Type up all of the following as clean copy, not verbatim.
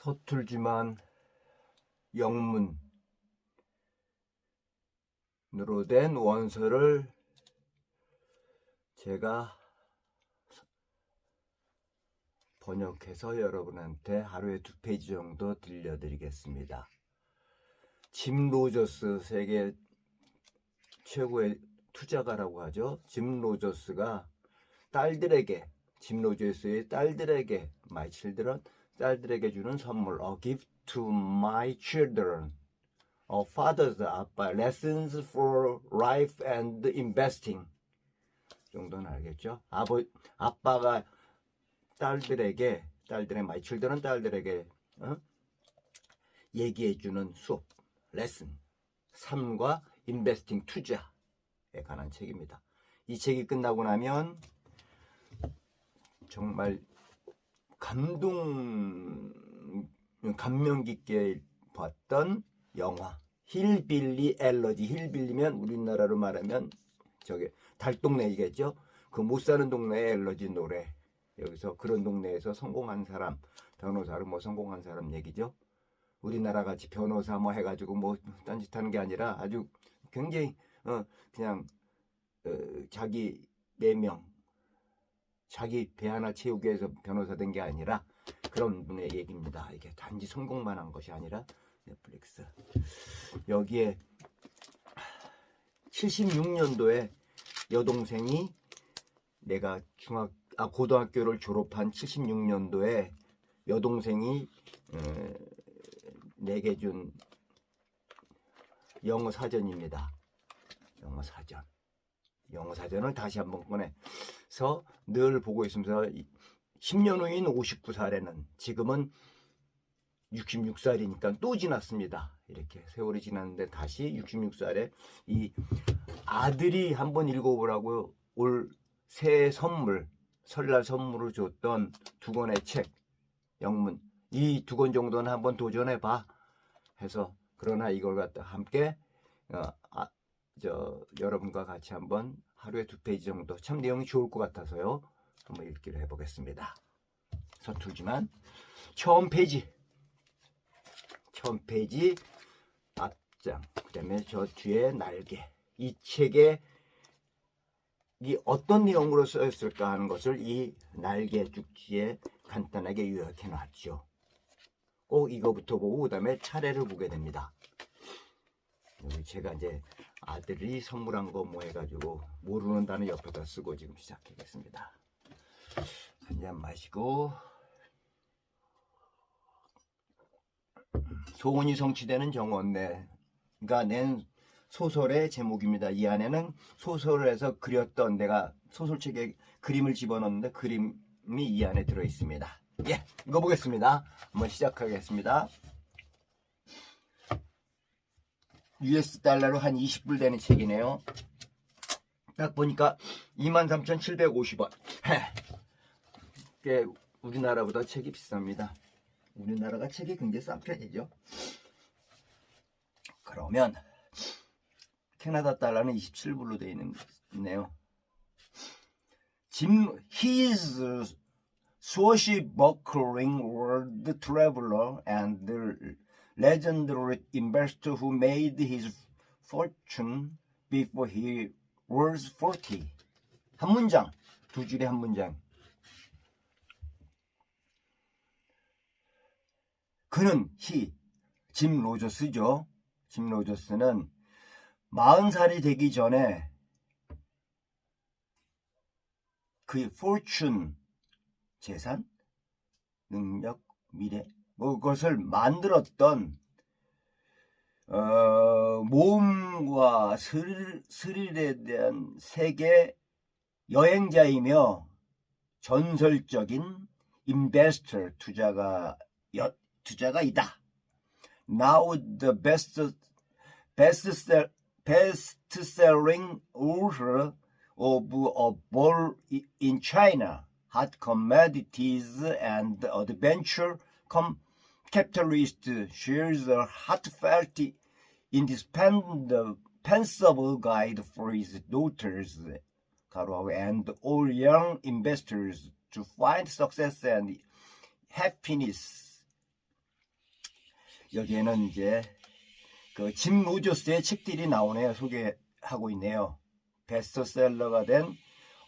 서툴지만 영문으로 된 원서를 제가 번역해서 여러분한테 하루에 2페이지 정도 들려드리겠습니다. 짐 로저스, 세계 최고의 투자가라고 하죠. 짐 로저스가 딸들에게, 짐 로저스의 딸들에게, my children, 딸들에게 주는 선물, a gift to my children, father's 아빠, lessons for life and investing 정도는 알겠죠. 아빠가 딸들에게, my children, 딸들에게 얘기해주는 수업, 레슨, 삶과 인베스팅, 투자에 관한 책입니다. 이 책이 끝나고 나면 정말 감명 깊게 봤던 영화 힐빌리 엘러지. 힐빌리면 우리나라로 말하면 저게 달동네이겠죠. 그 못 사는 동네의 엘러지 노래. 여기서 그런 동네에서 성공한 사람, 변호사로 뭐 성공한 사람 얘기죠. 우리나라 같이 변호사 뭐 해가지고 뭐 딴짓하는 게 아니라 아주 굉장히 그냥 자기 내명, 자기 배 하나 채우기 위해서 변호사 된 게 아니라 그런 분의 얘기입니다. 이게 단지 성공만 한 것이 아니라 넷플릭스. 여기에 76년도에 여동생이 내가 고등학교를 졸업한 76년도에 여동생이 내게 준 영어 사전입니다. 영어 사전을 다시 한번 꺼내서 늘 보고 있으면서 10년 후인 59살에는 지금은 66살이니까 또 지났습니다. 이렇게 세월이 지났는데 다시 66살에 이 아들이 한번 읽어보라고 올 새해 선물, 설날 선물을 줬던 2권의 책, 영문, 이 2권 정도는 한번 도전해봐 해서, 그러나 이걸 갖다 함께 여러분과 같이 한번 하루에 2페이지 정도, 참 내용이 좋을 것 같아서요, 한번 읽기를 해보겠습니다. 서툴지만 처음 페이지 앞장, 그 다음에 저 뒤에 날개. 이 책에 이 어떤 내용으로 쓰였을까 하는 것을 이 날개 쪽지에 간단하게 요약해 놨죠. 꼭 이거부터 보고 그 다음에 차례를 보게 됩니다. 여기 제가 이제 아들이 선물한 거 뭐 해가지고 모르는 단어 옆에다 쓰고 지금 시작하겠습니다. 한 잔 마시고. 소원이 성취되는 정원네가 낸 소설의 제목입니다. 이 안에는 소설을 해서 그렸던, 내가 소설책에 그림을 집어넣는데 그림이 이 안에 들어있습니다. 예, 이거 보겠습니다. 한번 시작하겠습니다. US 달러로 한 20불 되는 책이네요. 딱 보니까 23,750원. 꽤 우리나라보다 책이 비쌉니다. 우리나라가 책이 굉장히 싼 편이죠. 그러면 캐나다 달러는 27불로 되어 있네요. He is a swashbuckling world traveler and the legendary investor who made his fortune before he was 40. 한 문장, 2줄에 한 문장. 그는, 짐 로저스죠. 짐 로저스는 40살이 되기 전에 그의 fortune, 재산, 능력, 미래, 그것을 만들었던 모험과 스릴에 대한 세계 여행자이며 전설적인 investor, 투자가이다. Now the best-selling author of A Ball in China, Hot Commodities and Adventure Capitalist, shares a heartfelt, indispensable guide for his daughters and all young investors to find success and happiness 여기에는 이제 그 짐 로저스의 책들이 나오네요. 소개하고 있네요. 베스트셀러가 된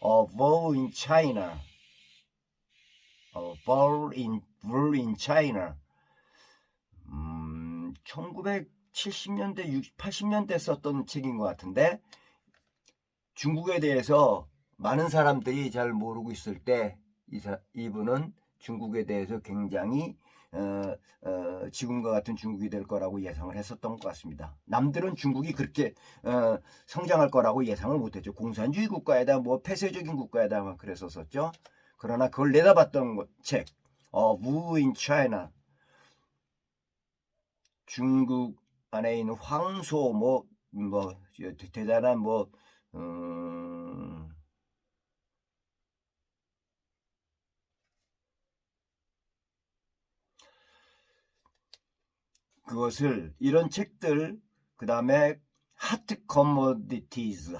A War in China, War in China. 1970년대, 80년대 썼던 책인 것 같은데, 중국에 대해서 많은 사람들이 잘 모르고 있을 때 이분은 중국에 대해서 굉장히 지금과 같은 중국이 될 거라고 예상을 했었던 것 같습니다. 남들은 중국이 그렇게 성장할 거라고 예상을 못했죠. 공산주의 국가에다 뭐 폐쇄적인 국가에다 그랬었었죠. 그러나 그걸 내다봤던 책 Wu in China, 중국 안에 있는 황소 뭐 대단한 뭐 그것을 이런 책들, 그 다음에 핫 커머디티즈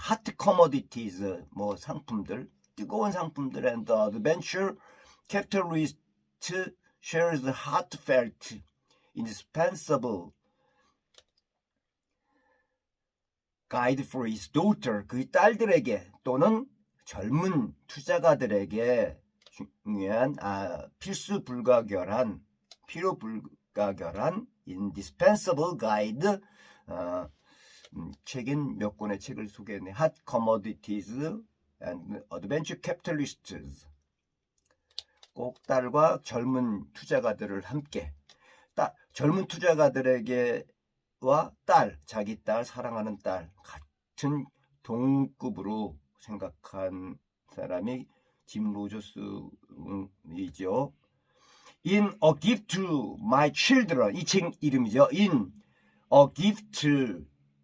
뭐 상품들, 뜨거운 상품들 and adventure capitalist shares heartfelt indispensable guide for his daughter, 그 딸들에게 또는 젊은 투자가들에게 중요한 필요 불가결한 indispensable guide, 책인 몇 권의 책을 소개했네. Hot Commodities and Adventure Capitalists. 꼭 딸과 젊은 투자가들을 함께, 젊은 투자가들에게와 자기 딸, 사랑하는 딸 같은 동급으로 생각한 사람이 짐 로저스이죠. In a gift to my children, 이 책 이름이죠. In a gift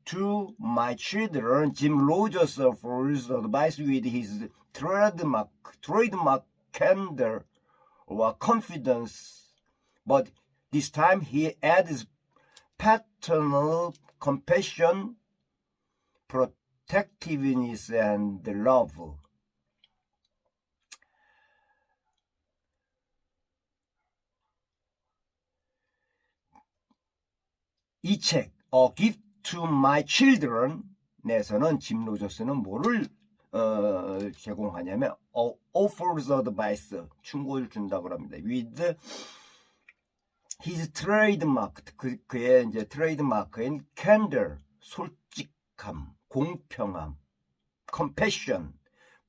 to my children, Jim Rogers offers advice with his trademark candor or confidence, but this time he adds paternal compassion, protectiveness, and love. 이 책, A Gift to My Children 에서는 짐 로저스는 뭐를 제공하냐면 offers advice, 충고를 준다고 합니다. With his trademark, 그의 이제 트레이드마크인 candor, 솔직함, 공평함, compassion,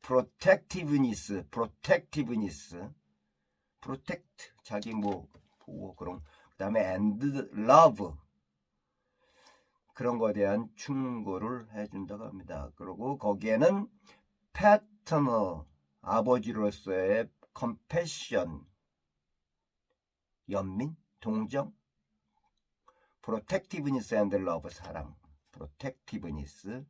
protectiveness, protect, 자기 뭐 보호 그런, 그다음에 and love, 그런 거에 대한 충고를 해준다고 합니다. 그리고 거기에는 paternal, 아버지로서의 compassion, 연민, 동정, protectiveness and love, 사랑, protectiveness.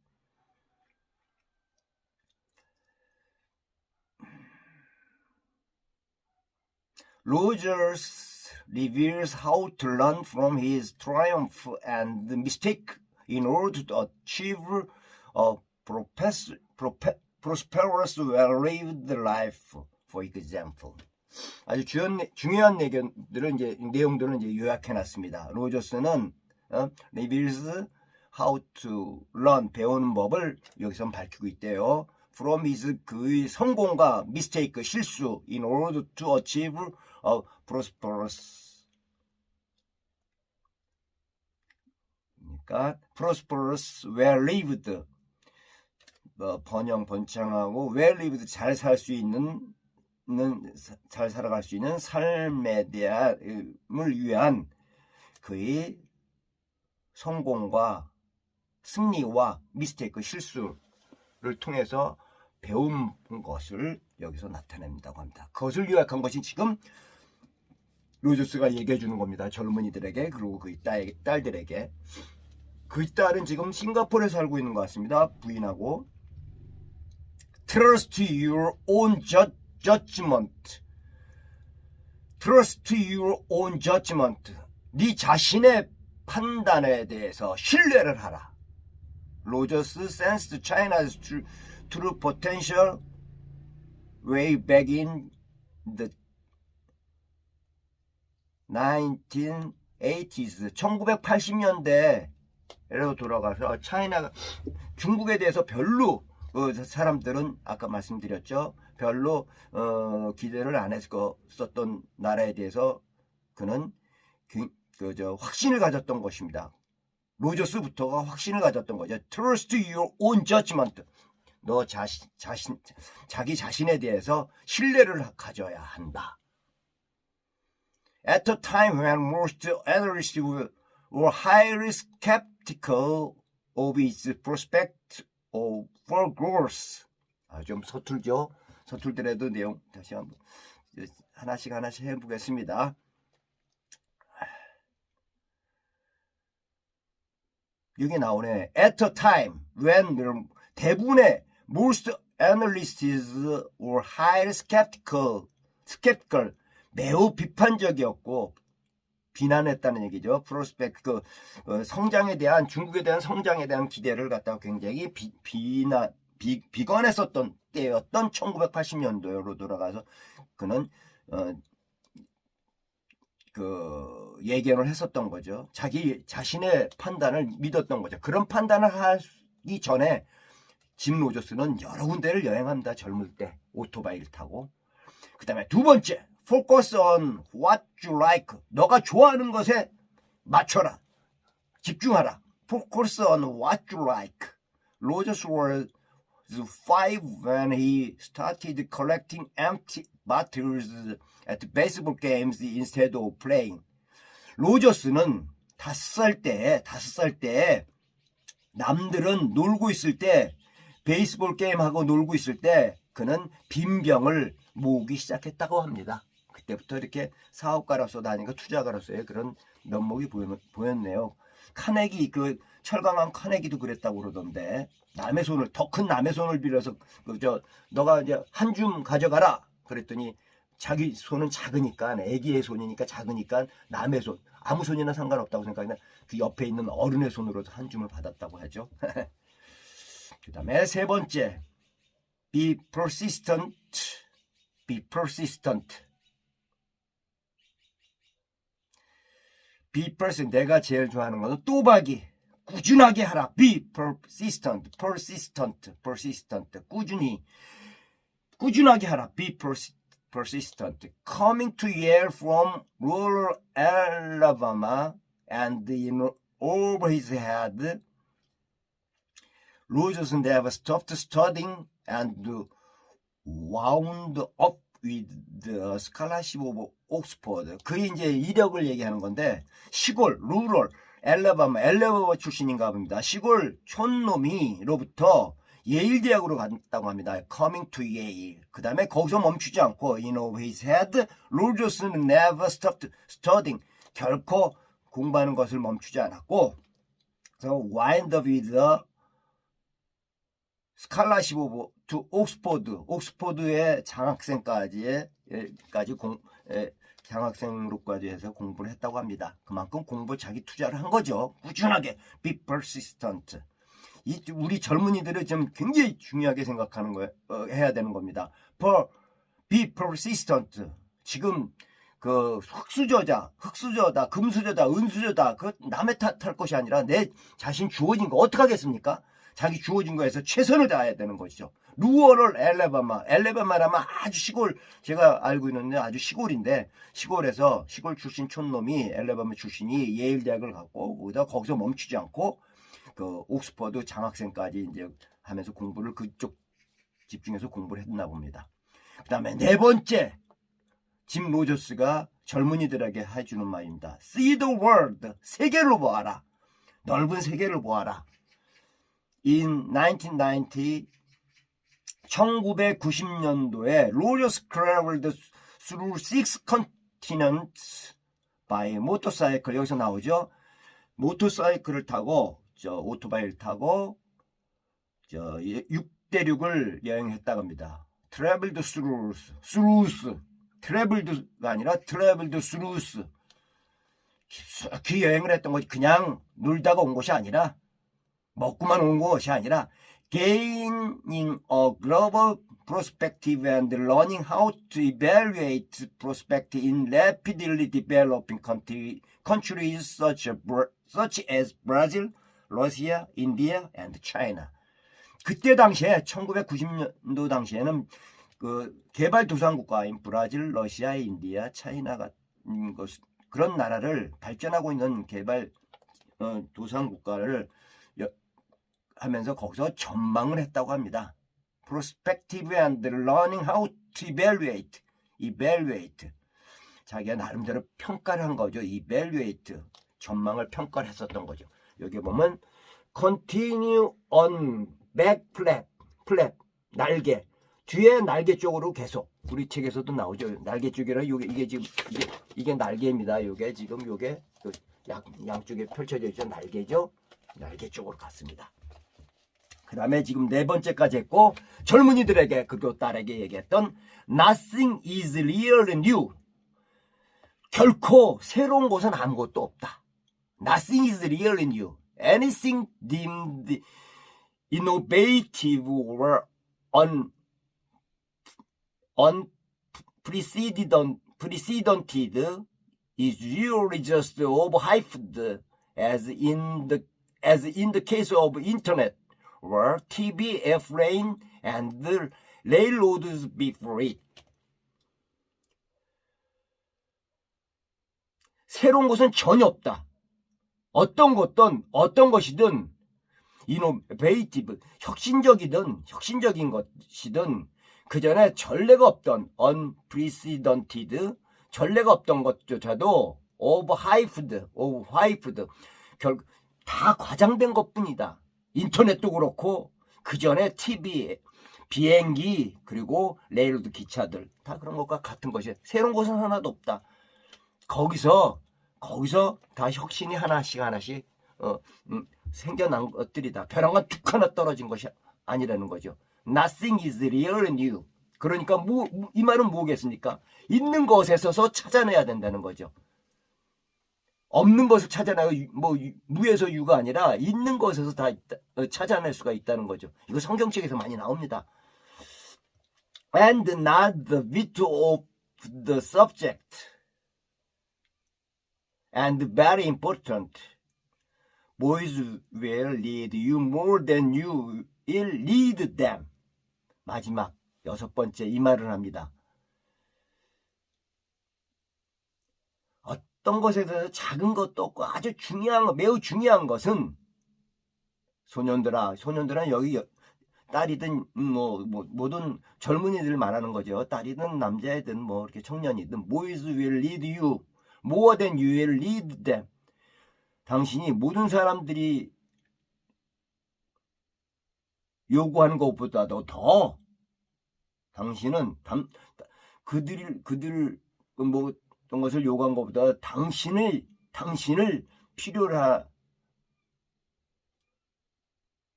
Rogers reveals how to learn from his triumph and mistake in order to achieve a prosperous, well-lived life, for example. 아주 중요한 내용들은 이제 요약해놨습니다. 로저스는 reveals how to learn, 배우는 법을 여기서 밝히고 있대요. From his 그의 성공과 mistake, 실수, in order to achieve a prosperous, 그러니까 prosperous, well-lived, 번창하고 well-lived, 잘 살 수 있는, 잘 살아갈 수 있는 삶에 대함을 위한 그의 성공과 승리와 미스테이크, 실수를 통해서 배운 것을 여기서 나타낸다고 합니다. 그것을 요약한 것이 지금 로저스가 얘기해 주는 겁니다. 젊은이들에게, 그리고 그 딸들에게. 그 딸은 지금 싱가포르에 살고 있는 것 같습니다. 부인하고. Trust your own judgment. Trust your own judgment. 네 자신의 판단에 대해서 신뢰를 하라. Rogers sensed China's true potential way back in the 80s 1980년대로 돌아가서 차이나가 중국에 대해서 별로 사람들은 아까 말씀드렸죠. 별로 기대를 안 했었던 나라에 대해서 그는 확신을 가졌던 것입니다. 로저스부터가 확신을 가졌던 거죠. Trust your own judgment. 너 자기 자신에 대해서 신뢰를 가져야 한다. At a time when most analysts were highly skeptical of its prospect for growth. 좀 서툴죠? 서툴더라도 내용 다시 한번 하나씩 해보겠습니다. 여기 나오네. At a time when 대부분의 most analysts were highly skeptical, 매우 비판적이었고 비난했다는 얘기죠. 프로스펙트 성장에 대한 중국에 대한 성장에 대한 기대를 갖다가 굉장히 비관했었던 때였던 1980년도로 돌아가서 그는 예견을 했었던 거죠. 자기 자신의 판단을 믿었던 거죠. 그런 판단을 하기 전에 짐 로저스는 여러 군데를 여행합니다. 젊을 때 오토바이를 타고. 그 다음에 두 번째, focus on what you like. 너가 좋아하는 것에 맞춰라. 집중하라. focus on what you like. 로저스 was 5 when he started collecting empty bottles at baseball games instead of playing. 로저스는 5살 때 남들은 놀고 있을 때 베이스볼 게임하고 놀고 있을 때 그는 빈병을 모으기 시작했다고 합니다. 그때부터 이렇게 사업가로서 아니까 투자가로서의 그런 면목이 보였네요. 카네기 철강한 카네기도 그랬다고 그러던데 남의 손을 더 큰 남의 손을 빌어서 너가 이제 한 줌 가져가라 그랬더니 자기 손은 작으니까 애기의 손이니까 작으니까 남의 손 아무 손이나 상관없다고 생각하면 그 옆에 있는 어른의 손으로 한 줌을 받았다고 하죠. 그 다음에 세 번째 be persistent. be persistent. 내가 제일 좋아하는 것은 또박이 꾸준하게 하라. be persistent. 꾸준하게 하라. be persistent. Coming to Yale from rural Alabama and in over his head, Rogers never stopped studying and wound up with the scholarship of Oxford. 그게 이제 이력을 얘기하는 건데 시골, rural, 엘라바마 출신인가 봅니다. 시골 촌놈이로부터 예일 대학으로 갔다고 합니다. Coming to Yale. 그 다음에 거기서 멈추지 않고 in over his head, Rogers never stopped studying. 결코 공부하는 것을 멈추지 않았고 so wind up with the scholarship of to Oxford. 옥스포드의 장학생으로까지 해서 공부를 했다고 합니다. 그만큼 공부 자기 투자를 한 거죠. 꾸준하게 be persistent. 우리 젊은이들은 좀 굉장히 중요하게 생각하는 거예요. 해야 되는 겁니다. be persistent. 지금 흑수저다, 금수저다, 은수저다. 그 남의 탓할 것이 아니라 내 자신 주어진 거 어떻게 하겠습니까? 자기 주어진 거에서 최선을 다해야 되는 것이죠. 루어럴 엘레바마라면 아주 시골, 제가 알고 있는데 아주 시골인데 시골에서 시골 출신 촌놈이 엘레바마 출신이 예일 대학을 갔고 거기서 멈추지 않고 옥스퍼드 장학생까지 이제 하면서 공부를 그쪽 집중해서 공부를 했나 봅니다. 그 다음에 네 번째 짐 로저스가 젊은이들에게 해주는 말입니다. See the world. 세계를 보아라. 넓은 세계를 보아라. In 1990년도에 로저스 traveled through 6 continents by motorcycle. 여기서 나오죠. 모터사이클을 타고 오토바이를 타고 6대륙을 여행했다고 합니다. traveled traveled가 아니라 traveled through. 깊숙이 여행을 했던 거지. 그냥 놀다가 온 것이 아니라 먹고만 온 것이 아니라 gaining a global perspective and learning how to evaluate perspective in rapidly developing countries such as Brazil, Russia, India, and China. 그때 당시에 1990년도 당시에는 그 개발도상국가인 브라질, 러시아, 인디아, 차이나 같은 그런 나라를 발전하고 있는 개발 도상국가를 하면서 거기서 전망을 했다고 합니다. Perspective and learning how to evaluate. 자기가 나름대로 평가를 한 거죠. evaluate. 전망을 평가를 했었던 거죠. 여기 보면 continue on back flap, 날개. 뒤에 날개 쪽으로 계속. 우리 책에서도 나오죠. 날개 쪽이라 이게 지금 이게 날개입니다. 요게 지금 요게 양쪽에 펼쳐져 있죠. 날개죠. 날개 쪽으로 갔습니다. 그 다음에 지금 네 번째까지 했고, 젊은이들에게 그리고 딸에게 얘기했던 Nothing is real new. 결코 새로운 것은 아무것도 없다. Nothing is real new. Anything deemed innovative or unprecedented is usually just overhyped, as in the case of internet or TV, airplane, and the railroads before it. 새로운 것은 전혀 없다. 어떤 것이든 innovative, 혁신적인 것이든 그 전에 전례가 없던 unprecedented, 전례가 없던 것조차도 overhyped, 다 과장된 것뿐이다. 인터넷도 그렇고 그 전에 TV, 비행기, 그리고 레일로드 기차들 다 그런 것과 같은 것이 새로운 것은 하나도 없다. 거기서 다 혁신이 하나씩 생겨난 것들이다. 벼랑간 툭 하나 떨어진 것이 아니라는 거죠. Nothing is real new. 그러니까 이 말은 뭐겠습니까? 있는 것에서 찾아내야 된다는 거죠. 없는 것을 찾아내고 무에서 유가 아니라 있는 것에서 다 찾아낼 수가 있다는 거죠. 이거 성경책에서 많이 나옵니다. And not the virtue of the subject. And very important, boys will lead you more than you will lead them. 마지막 여섯 번째 이 말을 합니다. 어떤 것에 대해서 작은 것도 없고 아주 매우 중요한 것은 소년들아 여기 딸이든 모든 젊은이들 말하는 거죠. 딸이든 남자이든 이렇게 청년이든 boys will lead you more than you will lead them. 당신이 모든 사람들이 요구하는 것보다도 더 당신은 그들 어떤 것을 요구한 것보다 당신을 필요로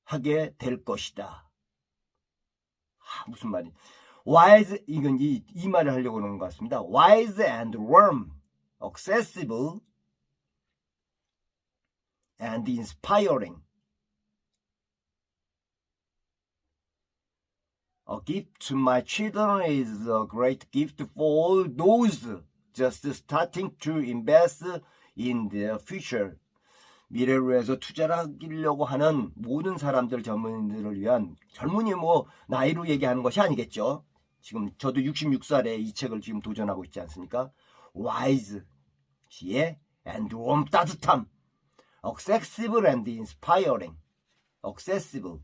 하게 될 것이다. 무슨 말이? Wise, 이건 이 말을 하려고 하는 것 같습니다. Wise and warm, accessible and inspiring. A gift to my children is a great gift for all those just starting to invest in their future. 미래를 위해서 투자를 하려고 하는 모든 사람들, 젊은이들을 위한, 젊은이 나이로 얘기하는 것이 아니겠죠. 지금 저도 66살에 이 책을 지금 도전하고 있지 않습니까? Wise, 지혜, and warm, 따뜻함. Accessible and inspiring. Accessible.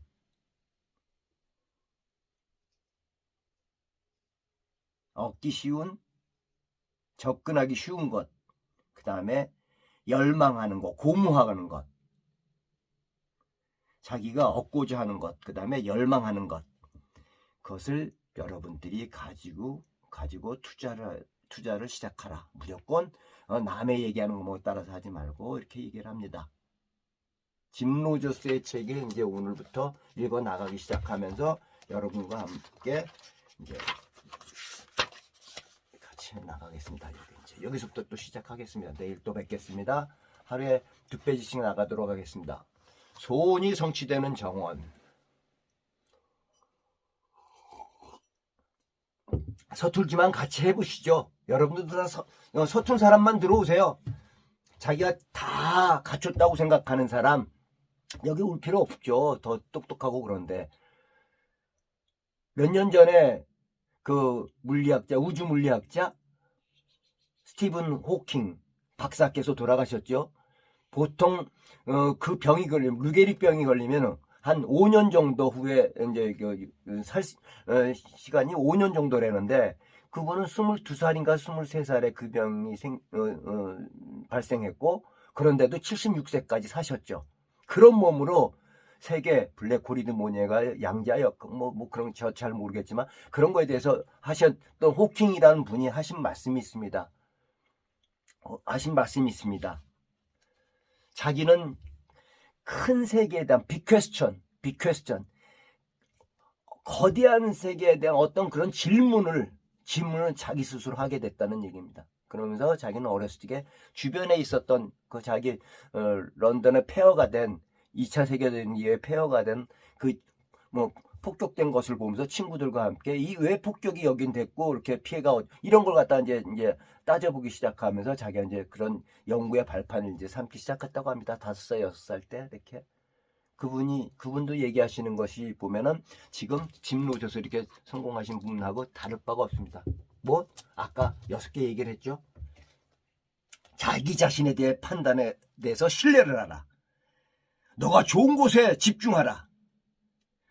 얻기 쉬운, 접근하기 쉬운 것. 그 다음에 열망하는 것, 고무하는 것. 자기가 얻고자 하는 것, 그 다음에 열망하는 것. 그것을 여러분들이 가지고 투자를 시작하라. 무조건 남의 얘기하는 거 따라서 하지 말고 이렇게 얘기를 합니다. 짐 로저스의 책이 이제 오늘부터 읽어 나가기 시작하면서 여러분과 함께 이제 같이 나가겠습니다. 여기서부터 또 시작하겠습니다. 내일 또 뵙겠습니다. 하루에 2페이지씩 나가도록 하겠습니다. 소원이 성취되는 정원. 서툴지만 같이 해보시죠. 여러분들도 다 서툰 사람만 들어오세요. 자기가 다 갖췄다고 생각하는 사람 여기 올 필요 없죠. 더 똑똑하고. 그런데 몇 년 전에 그 물리학자, 우주 물리학자 스티븐 호킹 박사께서 돌아가셨죠. 보통 그 병이 걸리면, 루게리 병이 걸리면 한 5년 정도 후에 이제 시간이 5년 정도라는데, 그분은 22살인가 23살에 그 병이 발생했고, 그런데도 76세까지 사셨죠. 그런 몸으로 세계 블랙홀이든 뭐냐가 양자역 뭐 그런 저 잘 모르겠지만 그런 거에 대해서 하셨던 호킹이라는 분이 하신 말씀이 있습니다. 자기는 큰 세계에 대한 빅 퀘스천, 거대한 세계에 대한 어떤 그런 질문을 자기 스스로 하게 됐다는 얘기입니다. 그러면서 자기는 어렸을 때 주변에 있었던 그 자기 런던에 폐허가 된 2차 세계대전 이후에 폐허가 된 그 뭐 폭격된 것을 보면서 친구들과 함께 이 왜 폭격이 여긴 됐고 이렇게 피해가 이런 걸 갖다 이제 따져보기 시작하면서 자기가 이제 그런 연구의 발판을 이제 삼기 시작했다고 합니다. 5살, 6살 때 이렇게. 그분도 얘기하시는 것이 보면은 지금 짐 로저스 이렇게 성공하신 분하고 다를 바가 없습니다. 뭐 아까 6개 얘기를 했죠. 자기 자신에 대해 판단에 대해서 신뢰를 하라. 너가 좋은 곳에 집중하라.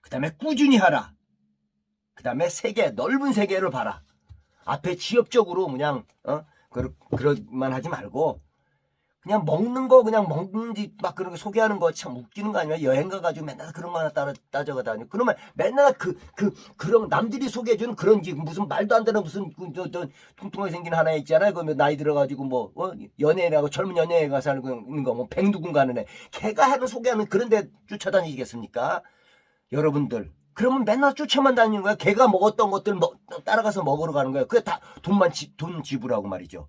그 다음에 꾸준히 하라. 그 다음에 넓은 세계를 봐라. 앞에 지엽적으로 그냥 그런만 하지 말고 그냥 먹는 거 그냥 먹는지 막 그런 거 소개하는 거 참 웃기는 거 아니야? 여행 가가지고 맨날 그런 거 하나 따져가 다니고 그러면 맨날 그런 남들이 소개해주는 그런 무슨 말도 안 되는 무슨 뚱뚱하게 생긴 하나 있잖아요. 그 나이 들어가지고 뭐 연예인하고 젊은 연예인 가서 하는 거 뭐 백누군가 하는 애 걔가 하는 소개하는 그런 데 쫓아다니겠습니까? 여러분들 그러면 맨날 쫓아만 다니는 거야. 걔가 먹었던 것들 따라가서 먹으러 가는 거야. 그게 다 돈 지불하고 말이죠.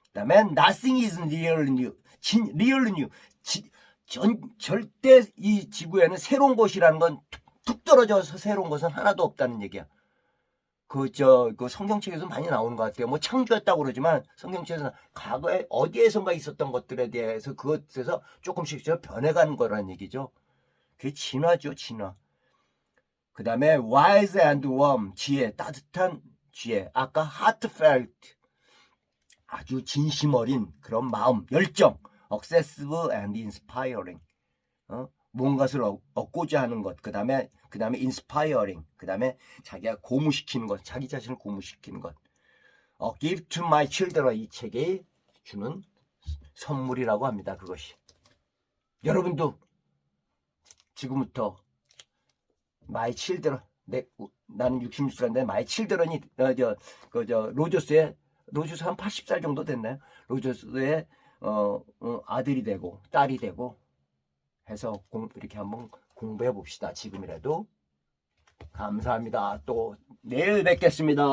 그다음에 nothing is real new. 절대 이 지구에는 새로운 것이라는 건 툭 떨어져서 새로운 것은 하나도 없다는 얘기야. 그 성경책에서 많이 나오는 것 같아요. 뭐 창조했다고 그러지만 성경책에서는 과거에 어디에선가 있었던 것들에 대해서 그것에서 조금씩 변해가는 거라는 얘기죠. 그게 진화죠, 진화. 그 다음에 wise and warm, 지혜, 따뜻한 지혜. 아까 heartfelt, 아주 진심 어린 그런 마음, 열정, obsessive and inspiring, 뭔가를 얻고자 하는 것. 그 다음에 inspiring, 그 다음에 자기가 고무시키는 것, 자기 자신을 고무시키는 것. Give to my children, 이 책이 주는 선물이라고 합니다. 그것이. 여러분도 지금부터 my children, 나는 66살인데 my children이 로저스 한 80살 정도 됐나요? 로저스의 아들이 되고 딸이 되고 해서 이렇게 한번 공부해 봅시다. 지금이라도. 감사합니다. 또 내일 뵙겠습니다.